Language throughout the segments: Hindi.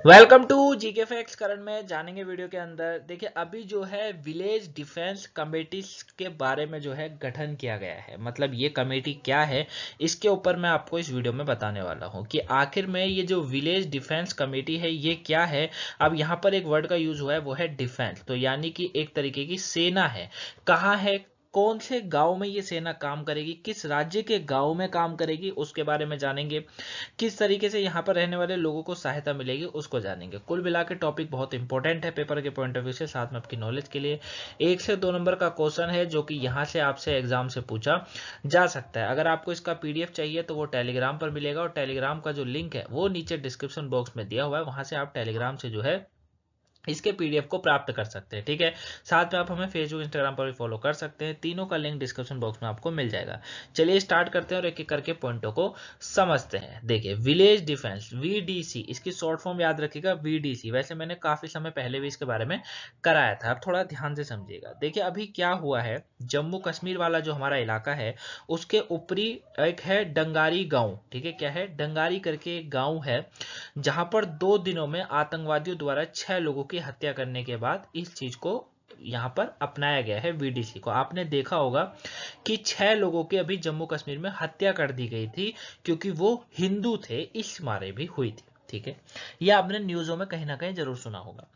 Welcome to GK facts. Current में जानेंगे वीडियो के अंदर। देखिए अभी जो है विलेज डिफेंस कमेटी के बारे में जो है गठन किया गया है। मतलब ये कमेटी क्या है, इसके ऊपर मैं आपको इस वीडियो में बताने वाला हूं कि आखिर में ये जो विलेज डिफेंस कमेटी है ये क्या है। अब यहाँ पर एक वर्ड का यूज हुआ है, वो है डिफेंस, तो यानी कि एक तरीके की सेना है। कहाँ है, कौन से गांव में ये सेना काम करेगी, किस राज्य के गांव में काम करेगी, उसके बारे में जानेंगे। किस तरीके से यहाँ पर रहने वाले लोगों को सहायता मिलेगी उसको जानेंगे। कुल मिला के टॉपिक बहुत इंपॉर्टेंट है पेपर के पॉइंट ऑफ व्यू से, साथ में आपकी नॉलेज के लिए। 1 से 2 नंबर का क्वेश्चन है जो कि यहाँ से आपसे एग्जाम से पूछा जा सकता है। अगर आपको इसका पीडीएफ चाहिए तो वो टेलीग्राम पर मिलेगा, और टेलीग्राम का जो लिंक है वो नीचे डिस्क्रिप्शन बॉक्स में दिया हुआ है, वहां से आप टेलीग्राम से जो है इसके पीडीएफ को प्राप्त कर सकते हैं। ठीक है, साथ में आप हमें फेसबुक इंस्टाग्राम पर भी फॉलो कर सकते हैं, तीनों का लिंक डिस्क्रिप्शन बॉक्स में आपको मिल जाएगा। चलिए स्टार्ट करते हैं और एक एक करके पॉइंटों को समझते हैं। देखिए विलेज डिफेंस वीडीसी, इसकी शॉर्ट फॉर्म याद रखिएगा वीडीसी। वैसे मैंने काफी समय पहले भी इसके बारे में कराया था, अब थोड़ा ध्यान से समझिएगा। देखिए अभी क्या हुआ है, जम्मू कश्मीर वाला जो हमारा इलाका है उसके ऊपरी एक है डंगारी गांव। ठीक है, क्या है, डंगारी करके एक गांव है, जहां पर 2 दिनों में आतंकवादियों द्वारा 6 लोगों की हत्या करने के बाद इस चीज को यहां पर अपनाया गया है वीडीसी को। आपने देखा होगा कि 6 लोगों की अभी जम्मू कश्मीर में हत्या कर दी गई थी, क्योंकि वो हिंदू थे, इस मारे भी हुई थी। ठीक है, यह आपने न्यूज़ों में कहीं ना कहीं जरूर सुना होगा।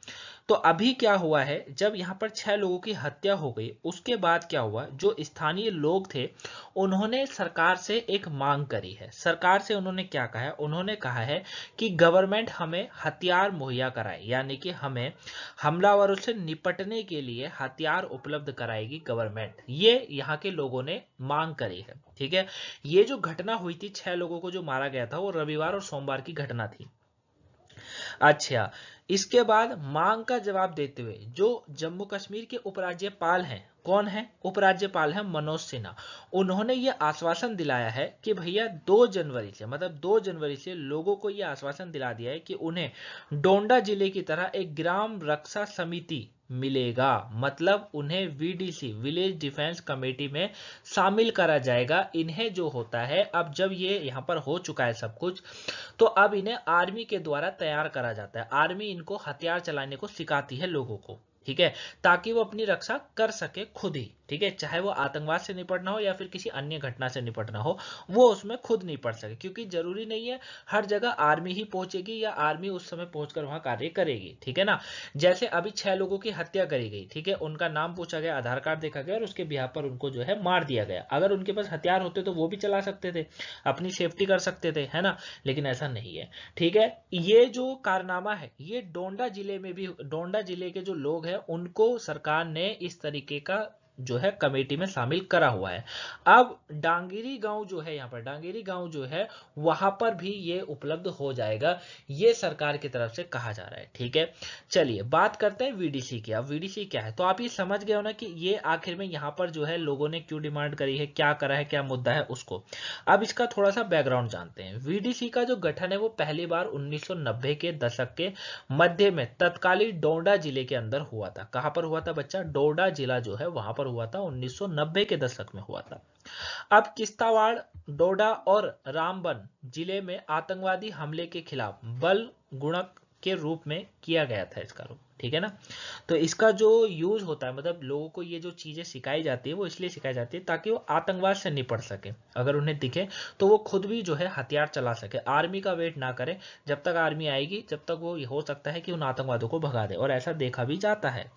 तो अभी क्या हुआ है, जब यहाँ पर 6 लोगों की हत्या हो गई उसके बाद क्या हुआ, जो स्थानीय लोग थे उन्होंने सरकार से एक मांग करी है। सरकार से उन्होंने क्या कहा है, उन्होंने कहा है कि गवर्नमेंट हमें हथियार मुहैया कराए, यानी कि हमें हमलावरों से निपटने के लिए हथियार उपलब्ध कराएगी गवर्नमेंट। ये यहाँ के लोगों ने मांग करी है। ठीक है, ये जो घटना हुई थी, 6 लोगों को जो मारा गया था, वो रविवार और सोमवार की घटना थी। अच्छा, इसके बाद मांग का जवाब देते हुए जो जम्मू कश्मीर के उपराज्यपाल हैं, कौन है, उपराज्यपाल है मनोज सिन्हा, उन्होंने ये आश्वासन दिलाया है कि भैया 2 जनवरी से, मतलब 2 जनवरी से लोगों को ये आश्वासन दिला दिया है कि उन्हें डोंडा जिले की तरह एक ग्राम रक्षा समिति मिलेगा। मतलब उन्हें वीडीसी विलेज डिफेंस कमेटी में शामिल करा जाएगा। इन्हें जो होता है, अब जब ये यहाँ पर हो चुका है सब कुछ, तो अब इन्हें आर्मी के द्वारा तैयार करा जाता है। आर्मी इनको हथियार चलाने को सिखाती है लोगों को। ठीक है, ताकि वो अपनी रक्षा कर सके खुद ही। ठीक है, चाहे वो आतंकवाद से निपटना हो या फिर किसी अन्य घटना से निपटना हो, वो उसमें खुद निपट सके। क्योंकि जरूरी नहीं है हर जगह आर्मी ही पहुंचेगी या आर्मी उस समय पहुंचकर वहां कार्य करेगी। ठीक है ना, जैसे अभी 6 लोगों की हत्या करी गई, ठीक है, उनका नाम पूछा गया, आधार कार्ड देखा गया और उसके बिहार पर उनको जो है मार दिया गया। अगर उनके पास हथियार होते तो वो भी चला सकते थे, अपनी सेफ्टी कर सकते थे, है ना, लेकिन ऐसा नहीं है। ठीक है, ये जो कारनामा है ये डोंडा जिले में भी, डोंडा जिले के जो लोग हैं उनको सरकार ने इस तरीके का जो है कमेटी में शामिल करा हुआ है। अब डांगेरी गांव जो है, यहाँ पर डांगेरी गांव जो है, वहां पर भी ये उपलब्ध हो जाएगा, ये सरकार की तरफ से कहा जा रहा है। ठीक है, चलिए बात करते हैं वीडीसी की। अब वीडीसी क्या है, तो आप ये समझ गए हो ना कि ये आखिर में यहाँ पर जो है लोगों ने क्यों डिमांड करी है, क्या करा है, क्या मुद्दा है उसको। अब इसका थोड़ा सा बैकग्राउंड जानते हैं। वीडीसी का जो गठन है वो पहली बार 1990 के दशक के मध्य में तत्कालीन डोडा जिले के अंदर हुआ था। कहां पर हुआ था बच्चा, डोडा जिला जो है वहां पर हुआ था, 1990 के दशक में हुआ था। अब किश्तवाड़, डोडा और रामबन जिले में आतंकवादी हमले के खिलाफ बल गुणक के रूप में किया गया था इसका रूप। ठीक है ना, तो इसका जो यूज होता है, मतलब लोगों को ये जो चीजें सिखाई जाती है वो इसलिए सिखाई जाती है ताकि वो आतंकवाद से निपट सके। अगर उन्हें दिखे तो वो खुद भी जो है हथियार चला सके, आर्मी का वेट ना करे। जब तक आर्मी आएगी जब तक वो हो सकता है कि उन आतंकवादियों को भगा दे, और ऐसा देखा भी जाता है।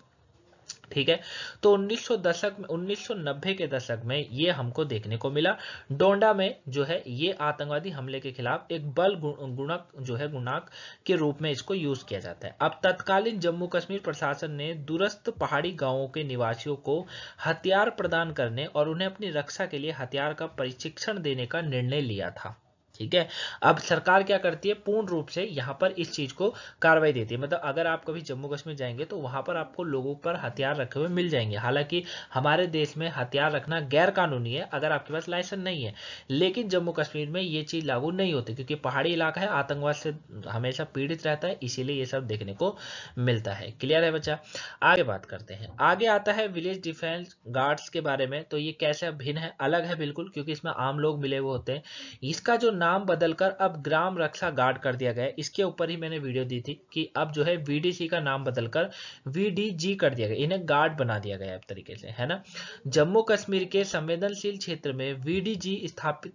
ठीक है, तो 1900 दशक में, 1990 के दशक में ये हमको देखने को मिला। डोंडा में जो है ये आतंकवादी हमले के खिलाफ एक बल गुणक जो है, गुणाक के रूप में इसको यूज किया जाता है। अब तत्कालीन जम्मू कश्मीर प्रशासन ने दूरस्थ पहाड़ी गांवों के निवासियों को हथियार प्रदान करने और उन्हें अपनी रक्षा के लिए हथियार का प्रशिक्षण देने का निर्णय लिया था। ठीक है, अब सरकार क्या करती है, पूर्ण रूप से यहाँ पर इस चीज को कार्रवाई देती है। मतलब अगर आप कभी जम्मू कश्मीर जाएंगे तो वहां पर आपको लोगों पर हथियार रखे हुए मिल जाएंगे। हालांकि हमारे देश में हथियार रखना गैर कानूनी है अगर आपके पास लाइसेंस नहीं है, लेकिन जम्मू कश्मीर में ये चीज लागू नहीं होती, क्योंकि पहाड़ी इलाका है, आतंकवाद से हमेशा पीड़ित रहता है, इसीलिए ये सब देखने को मिलता है। क्लियर है बच्चा, आगे बात करते हैं। आगे आता है विलेज डिफेंस गार्ड्स के बारे में। तो ये कैसे भिन्न है, अलग है बिल्कुल, क्योंकि इसमें आम लोग मिले हुए होते हैं। इसका जो नाम बदलकर अब ग्राम रक्षा गार्ड कर दिया गया है। इसके ऊपर ही मैंने वीडियो दी थी कि अब जो है वीडीसी का नाम बदलकर वीडीजी कर दिया गया, इन्हें गार्ड बना दिया गया है एक तरीके से, है ना। जम्मू कश्मीर के संवेदनशील क्षेत्र में वीडीजी स्थापित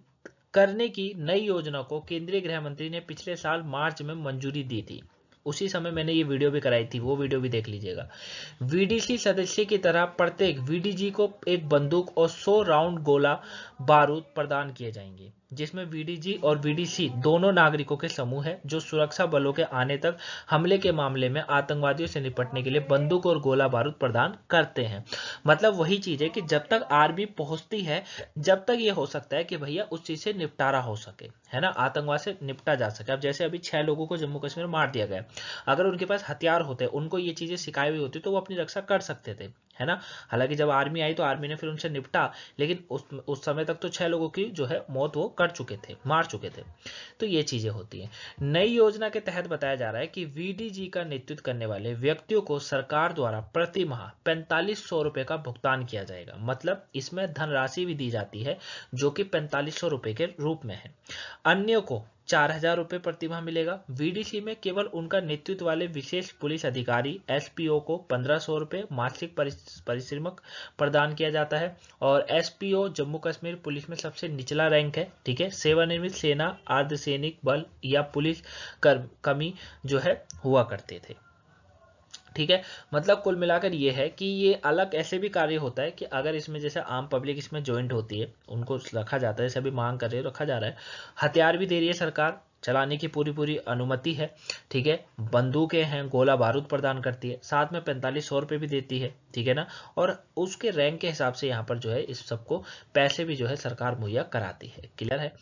करने की नई योजना को केंद्रीय गृह मंत्री ने पिछले साल मार्च में मंजूरी दी थी। उसी समय मैंने ये वीडियो भी कराई थी, वो वीडियो भी देख लीजिएगा। वीडीसी सदस्य की तरह प्रत्येक वीडीजी को एक बंदूक और 100 राउंड गोला बारूद प्रदान किए जाएंगे, जिसमें वीडीजी और वीडीसी दोनों नागरिकों के समूह है जो सुरक्षा बलों के आने तक हमले के मामले में आतंकवादियों से निपटने के लिए बंदूक और गोला बारूद प्रदान करते हैं। मतलब वही चीज है कि जब तक आर्मी पहुंचती है, जब तक ये हो सकता है कि भैया उस चीज से निपटारा हो सके, है ना, आतंकवाद से निपटा जा सके। अब जैसे अभी 6 लोगों को जम्मू कश्मीर मार दिया गया, अगर उनके पास हथियार होते, उनको ये चीजें सिखाई हुई होती तो वो अपनी रक्षा कर सकते थे, है ना। हालांकि जब आर्मी आई तो आर्मी ने फिर उनसे निपटा, लेकिन उस समय तक तो 6 लोगों की जो है मौत वो कर चुके थे, मार चुके थे। तो ये चीजें होती हैं। नई योजना के तहत बताया जा रहा है कि वीडीजी का नेतृत्व करने वाले व्यक्तियों को सरकार द्वारा प्रति माह 4500 रुपए का भुगतान किया जाएगा। मतलब इसमें धनराशि भी दी जाती है जो कि 4500 रुपए के रूप में है। अन्य को 4000 रुपये प्रति माह मिलेगा। वीडीसी में केवल उनका नेतृत्व वाले विशेष पुलिस अधिकारी एसपीओ को 1500 रुपये मासिक परिश्रमक प्रदान किया जाता है। और एसपीओ जम्मू कश्मीर पुलिस में सबसे निचला रैंक है, ठीक है। सेवानिवृत्त सेना, अर्धसैनिक बल या पुलिस कर्मी जो है हुआ करते थे, ठीक है। मतलब कुल मिलाकर ये है कि ये अलग ऐसे भी कार्य होता है कि अगर इसमें जैसे आम पब्लिक इसमें ज्वाइंट होती है, उनको रखा जाता है, जैसे अभी मांग कर रहे हो रखा जा रहा है। हथियार भी दे रही है सरकार, चलाने की पूरी अनुमति है, ठीक है। बंदूकें हैं, गोला बारूद प्रदान करती है, साथ में 4500 रुपये भी देती है, ठीक है ना। और उसके रैंक के हिसाब से यहाँ पर जो है इस सबको पैसे भी जो है सरकार मुहैया कराती है। क्लियर है।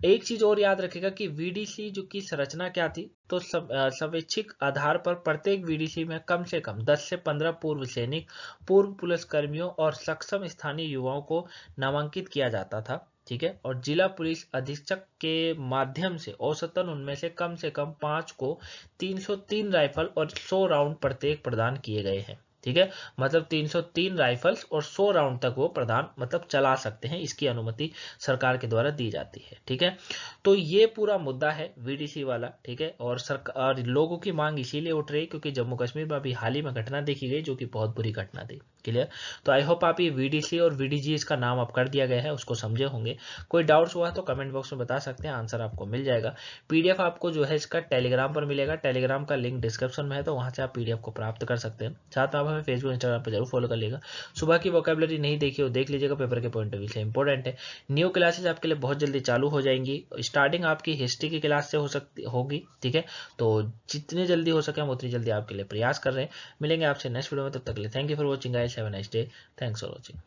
एक चीज और याद रखेगा कि वीडीसी जो की संरचना क्या थी, तो स्वैच्छिक आधार पर प्रत्येक वीडीसी में कम से कम 10 से 15 पूर्व सैनिक, पूर्व पुलिसकर्मियों और सक्षम स्थानीय युवाओं को नामांकित किया जाता था, ठीक है। और जिला पुलिस अधीक्षक के माध्यम से औसतन उनमें से कम 5 को 303 राइफल और 100 राउंड प्रत्येक प्रदान किए गए हैं, ठीक है। मतलब 303 राइफल्स और 100 राउंड तक वो प्रदान मतलब चला सकते हैं, इसकी अनुमति सरकार के द्वारा दी जाती है, ठीक है। तो ये पूरा मुद्दा है वीडीसी वाला, ठीक है। और सरकार लोगों की मांग इसीलिए उठ रही है क्योंकि जम्मू कश्मीर में अभी हाल ही में घटना देखी गई जो कि बहुत बुरी घटना थी। क्लियर। तो आई होप आप ये वीडीसी और वीडीजी इसका नाम अब कर दिया गया है उसको समझे होंगे। कोई डाउट्स हुआ तो कमेंट बॉक्स में बता सकते हैं, आंसर आपको मिल जाएगा। पीडीएफ आपको जो है इसका टेलीग्राम पर मिलेगा, टेलीग्राम का लिंक डिस्क्रिप्शन में है, तो वहां से आप पीडीएफ को प्राप्त कर सकते हैं। साथ में आप हमें फेसबुक इंस्टाग्राम पर जरूर फॉलो कर लीजिएगा। सुबह की वोकैबुलरी नहीं देखी हो देख लीजिएगा, पेपर के पॉइंट ऑफ व्यू से इंपॉर्टेंट है। न्यू क्लासेज आपके लिए बहुत जल्दी चालू हो जाएंगी। स्टार्टिंग आपकी हिस्ट्री की क्लास से होगी, ठीक है। तो जितनी जल्दी हो सके हम उतनी जल्दी आपके लिए प्रयास कर रहे हैं। मिलेंगे आपसे नेक्स्ट वीडियो में, तब तक के लिए thank you for watching guys, have a nice day, thanks for watching.